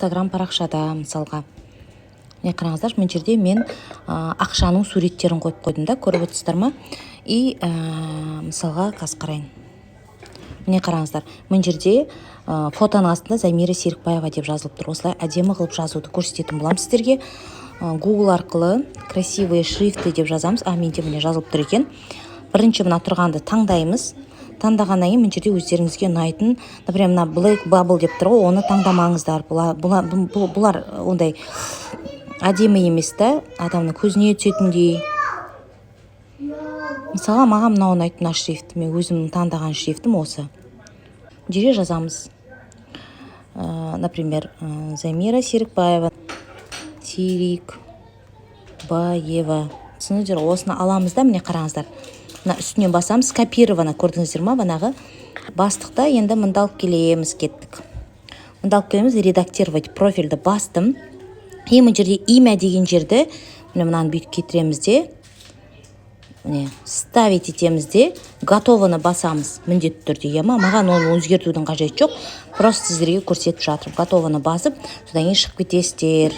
Instagram парақшада мысалға. Міне қараңыздар, мына жерде мен ақшаның суреттерін қойып қойдым да, көріп отырсыздар ма? И мысалға қазір қарайын. Міне қараңыздар, мына жерде фотоның астында Замира Серікбаева деп жазылып тұр. Осылай әдемі қылып жазуды көрсететін боламын сіздерге. Google арқылы красивые шрифты деп жазамыз. Менде міне жазылып тұр екен. Бірінші мына тұрғанды таңдаймыз. Таңдағаннан кейін мына жерде өздеріңізге ұнайтын, например, мына Black Bubble деп тұр ғой, оны таңдамаңыздар. Бұлар ондай әдемі емес та, адамның көзіне түсетіндей. Мысалға, маған мынау ұнайды, мына шрифт. Мен өзімнің таңдаған шрифтім осы. Мына жерге жазамыз. Например, Замира Серікбаева. Түсіндіңіздер, осыны аламыз да, міне қараңыздар. Мына үстінен басамыз, скопированы көрдіңіздер ма? Банағы бастықта енді мында алып келеміз, кеттік. Мында алып келеміз, редактировать профильді бастым. Мына жерде имя деген жерді мынаны бүйтіп кетіреміз де, ставить етеміз де, готовыны басамыз міндетті түрде. Маған оны өзгертудің қажеті жоқ. Просто сіздерге көрсетіп жатырмын. Готовыны басып, содан кейін шығып кетесіздер.